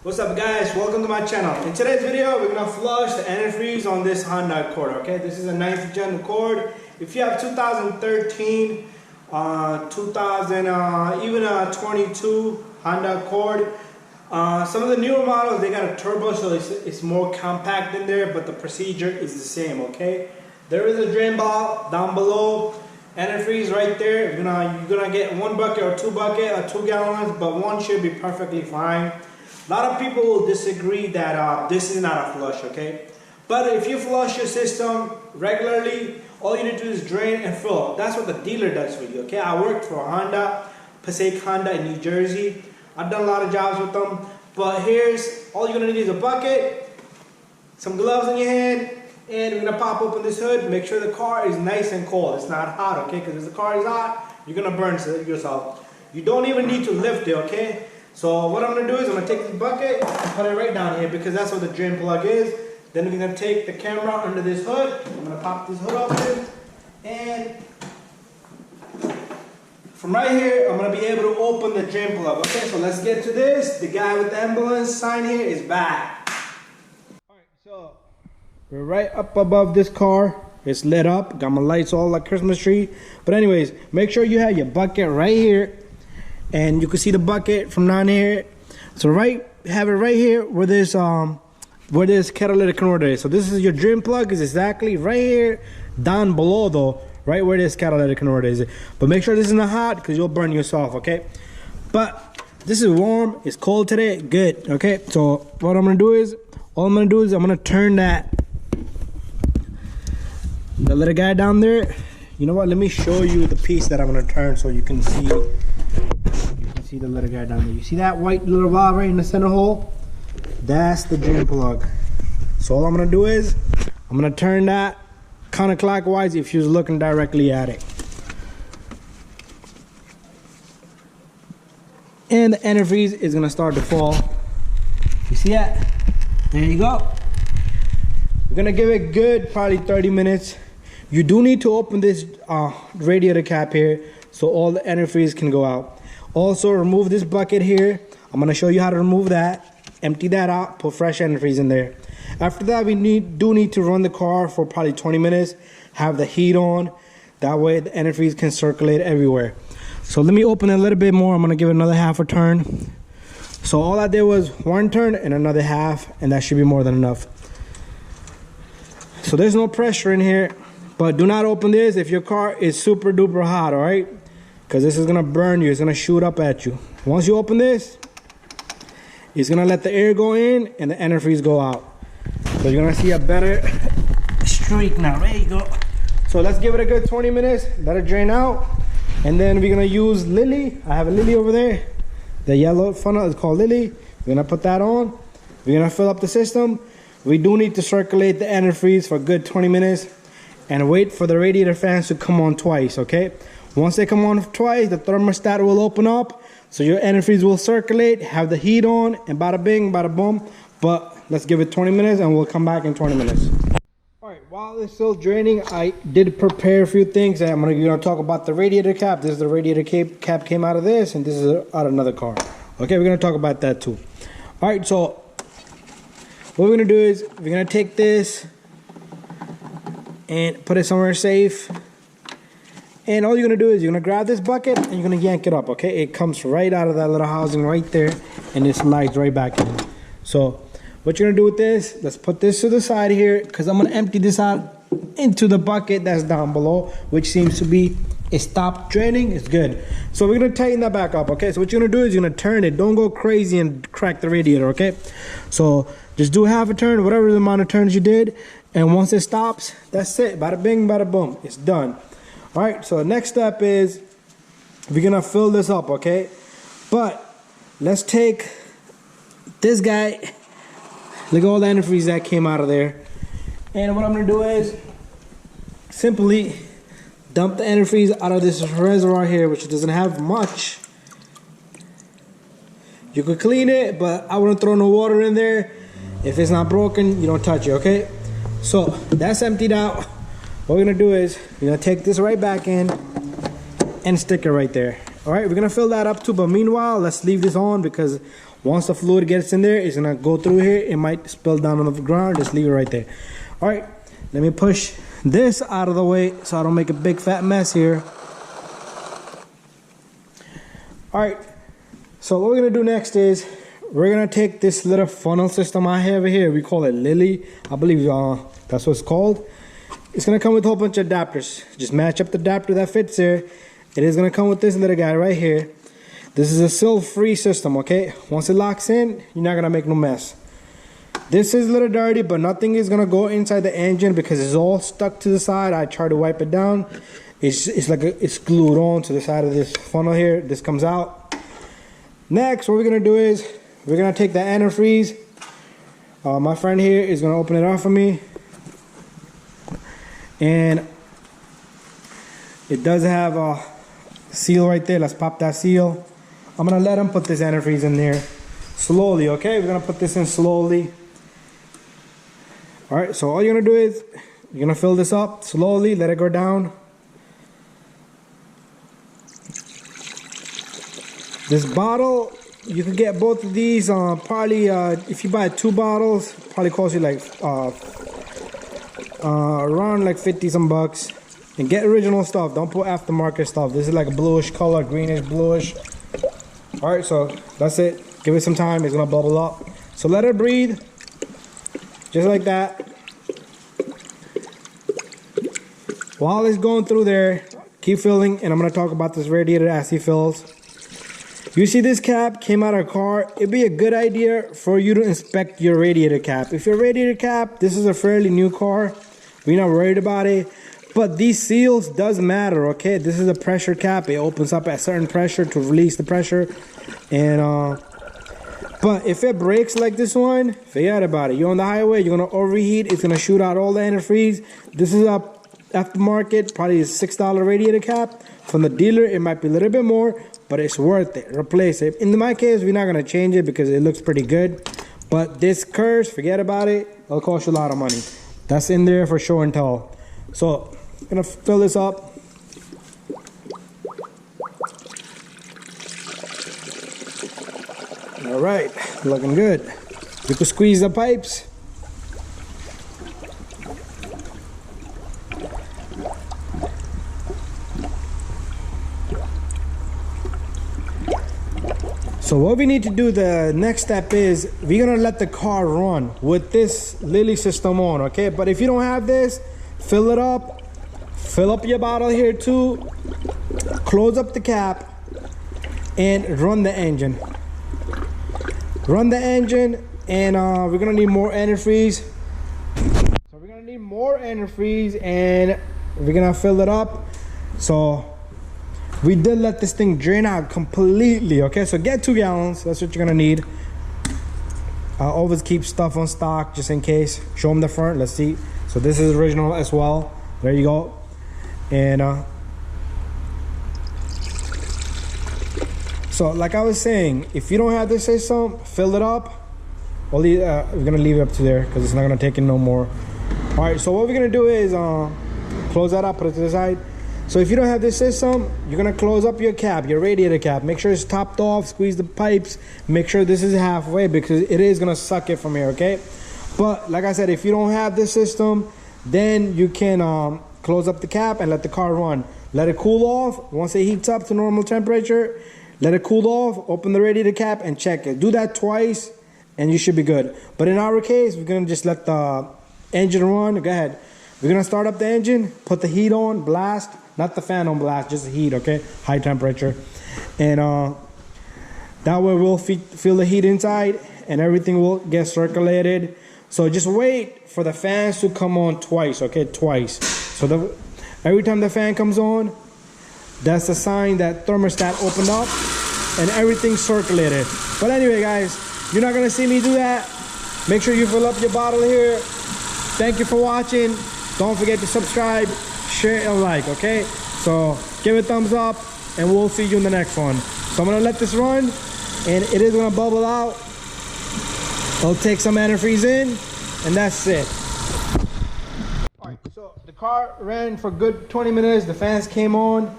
What's up guys, welcome to my channel. In today's video we're gonna flush the antifreeze on this Honda Accord. Okay, this is a 9th gen Accord. If you have 2013, 22 Honda Accord, some of the newer models they got a turbo, so it's more compact in there, but the procedure is the same. Okay, there is a drain ball down below, antifreeze right there. You're gonna get 1 bucket or 2 bucket or 2 gallons, but one should be perfectly fine. A lot of people will disagree that this is not a flush, okay? But if you flush your system regularly, all you need to do is drain and fill. That's what the dealer does for you, okay? I worked for Honda, Passaic Honda in New Jersey. I've done a lot of jobs with them. But here's, all you're gonna need is a bucket, some gloves in your hand, and we're gonna pop open this hood. Make sure the car is nice and cold. It's not hot, okay? Because if the car is hot, you're gonna burn yourself. You don't even need to lift it, okay? So what I'm going to do is I'm going to take this bucket and put it right down here because that's what the drain plug is. Then we're going to take the camera under this hood. I'm going to pop this hood open. And from right here, I'm going to be able to open the drain plug. Okay, so let's get to this. The guy with the ambulance sign here is back. Alright, so we're right up above this car. It's lit up. Got my lights all like Christmas tree. But anyways, make sure you have your bucket right here. And you can see the bucket from down here. So have it right here where this catalytic converter is. So this is your drain plug, is exactly right here down below though, right where this catalytic converter is. But make sure this is not hot because you'll burn yourself, okay? But this is warm, it's cold today, good, okay? So what I'm gonna do is, I'm gonna turn the little guy down there. You know what, let me show you the piece that I'm gonna turn so you can see. See the little guy down there. You see that white little valve right in the center hole? That's the drain plug. So all I'm gonna do is I'm gonna turn that counterclockwise if you're looking directly at it. And the antifreeze is gonna start to fall. You see that? There you go. We're gonna give it good probably 30 minutes. You do need to open this radiator cap here so all the antifreeze can go out. Also, remove this bucket here. I'm going to show you how to remove that. Empty that out, put fresh antifreeze in there. After that, we do need to run the car for probably 20 minutes. Have the heat on. That way, the antifreeze can circulate everywhere. So let me open it a little bit more. I'm going to give it another half a turn. So all I did was 1 turn and another half, and that should be more than enough. So there's no pressure in here. But do not open this if your car is super duper hot, all right? Because this is going to burn you. It's going to shoot up at you. Once you open this, it's going to let the air go in and the antifreeze go out. So you're going to see a better streak now. There you go. So let's give it a good 20 minutes. Let it drain out. And then we're going to use Lily. I have a Lily over there. The yellow funnel is called Lily. We're going to put that on. We're going to fill up the system. We do need to circulate the antifreeze for a good 20 minutes. And wait for the radiator fans to come on twice, okay? Once they come on twice, the thermostat will open up, so your antifreeze will circulate, have the heat on, and bada bing, bada boom. But let's give it 20 minutes, and we'll come back in 20 minutes. All right, while it's still draining, I did prepare a few things. I'm gonna talk about the radiator cap. This is the radiator cap came out of this, and this is out of another car. Okay, we're gonna talk about that too. All right, so what we're gonna do is we're gonna take this and put it somewhere safe. And all you're going to do is you're going to grab this bucket and you're going to yank it up, okay? It comes right out of that little housing right there and it slides right back in. So what you're going to do with this, let's put this to the side here because I'm going to empty this out into the bucket that's down below, which seems to be, it stopped draining. It's good. So we're going to tighten that back up, okay? So what you're going to do is you're going to turn it. Don't go crazy and crack the radiator, okay? So just do half a turn, whatever the amount of turns you did. And once it stops, that's it. Bada bing, bada boom. It's done. All right, so the next step is we're gonna fill this up, okay? But let's take this guy. Look at all the antifreeze that came out of there. And what I'm gonna do is simply dump the antifreeze out of this reservoir here, which doesn't have much. You could clean it, but I wouldn't throw no water in there. If it's not broken, you don't touch it, okay? So that's emptied out. What we're gonna do is we're gonna take this right back in and stick it right there. All right, we're gonna fill that up too, but meanwhile, let's leave this on because once the fluid gets in there, it's gonna go through here. It might spill down on the ground. Just leave it right there. All right, let me push this out of the way so I don't make a big fat mess here. All right, so what we're gonna do next is we're gonna take this little funnel system I have here. We call it Lily, I believe that's what it's called. It's gonna come with a whole bunch of adapters. Just match up the adapter that fits there. It is gonna come with this little guy right here. This is a sill-free system, okay? Once it locks in, you're not gonna make no mess. This is a little dirty, but nothing is gonna go inside the engine because it's all stuck to the side. I tried to wipe it down. It's like it's glued on to the side of this funnel here. This comes out. Next, what we're gonna do is we're gonna take the antifreeze. My friend here is gonna open it up for me. And it does have a seal right there. Let's pop that seal. I'm gonna let him put this antifreeze in there slowly, okay? We're gonna put this in slowly. All right, so all you're gonna do is you're gonna fill this up slowly, let it go down. This bottle, you can get both of these probably if you buy 2 bottles, probably cost you like around like 50 some bucks. And get original stuff, don't put aftermarket stuff. This is like a bluish color, greenish, bluish. All right, so that's it. Give it some time, it's gonna bubble up. So let it breathe, just like that. While it's going through there, keep filling, and I'm gonna talk about this radiator as he fills. You see this cap came out of a car. It'd be a good idea for you to inspect your radiator cap. If your radiator cap, this is a fairly new car, we're not worried about it. But these seals does matter, okay? This is a pressure cap. It opens up at certain pressure to release the pressure. And but if it breaks like this one, forget about it. You're on the highway, you're gonna overheat. It's gonna shoot out all the antifreeze. This is a aftermarket, probably a $6 radiator cap. From the dealer, it might be a little bit more, but it's worth it. Replace it. In my case, we're not gonna change it because it looks pretty good. But this curse, forget about it. It'll cost you a lot of money. That's in there for show and tell. So I'm gonna fill this up. All right, looking good. You can squeeze the pipes. So what we need to do, the next step is we're gonna let the car run with this Lily system on, okay? But if you don't have this, fill it up. Fill up your bottle here too. Close up the cap and run the engine. Run the engine, and we're gonna need more antifreeze. So we're gonna need more antifreeze, and we're gonna fill it up. So we did let this thing drain out completely, okay? So get 2 gallons, that's what you're gonna need. Always keep stuff on stock just in case. Show them the front, let's see. So this is original as well. There you go. And so like I was saying, if you don't have this system, fill it up. Only we're gonna leave it up to there because it's not gonna take in no more. All right, so what we're gonna do is close that up, put it to the side. So if you don't have this system, you're gonna close up your cap, your radiator cap. Make sure it's topped off, squeeze the pipes. Make sure this is halfway because it is gonna suck it from here, okay? But like I said, if you don't have this system, then you can close up the cap and let the car run. Let it cool off. Once it heats up to normal temperature, let it cool off, open the radiator cap and check it. Do that twice and you should be good. But in our case, we're gonna just let the engine run. Go ahead. We're gonna start up the engine, put the heat on, blast. Not the fan on blast, just the heat, okay? High temperature. And that way we'll feel the heat inside and everything will get circulated. So just wait for the fans to come on twice, okay? Twice. So every time the fan comes on, that's a sign that thermostat opened up and everything's circulated. But anyway, guys, you're not gonna see me do that. Make sure you fill up your bottle here. Thank you for watching. Don't forget to subscribe, share, and like, okay? So give it a thumbs up and we'll see you in the next one. So I'm gonna let this run and it is gonna bubble out. I'll take some antifreeze in and that's it. All right, so the car ran for a good 20 minutes. The fans came on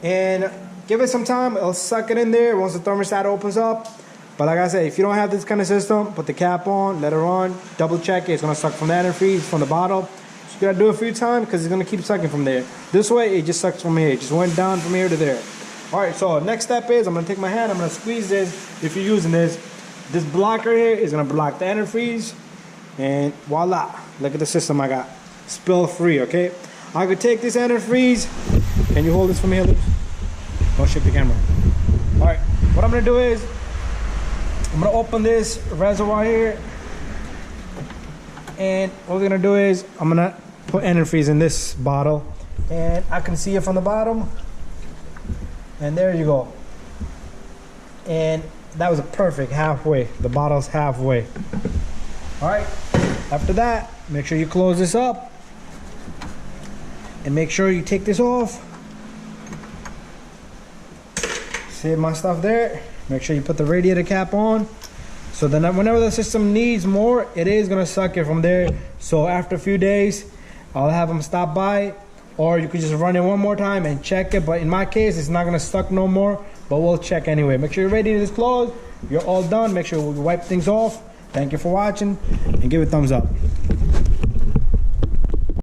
and give it some time, it'll suck it in there once the thermostat opens up. But like I said, if you don't have this kind of system, put the cap on, let it run, double check it. It's gonna suck from the antifreeze, from the bottle. So you gotta do it a few times because it's gonna keep sucking from there. This way, it just sucks from here. It just went down from here to there. All right, so next step is I'm gonna take my hand, I'm gonna squeeze this. If you're using this blocker here is gonna block the antifreeze, and voila, look at the system I got. Spill free, okay? I could take this antifreeze. Can you hold this for me, Liz? Don't shake the camera. All right, what I'm gonna do is I'm gonna open this reservoir here, and what we're gonna do is I'm gonna put antifreeze in this bottle, and I can see it from the bottom. And there you go. And that was a perfect halfway. The bottle's halfway. All right. After that, make sure you close this up. And make sure you take this off. Save my stuff there. Make sure you put the radiator cap on. So then whenever the system needs more, it is gonna suck it from there. So after a few days, I'll have them stop by. Or you could just run it one more time and check it. But in my case, it's not gonna suck no more, but we'll check anyway. Make sure your radiator is closed. You're all done. Make sure we wipe things off. Thank you for watching and give it a thumbs up.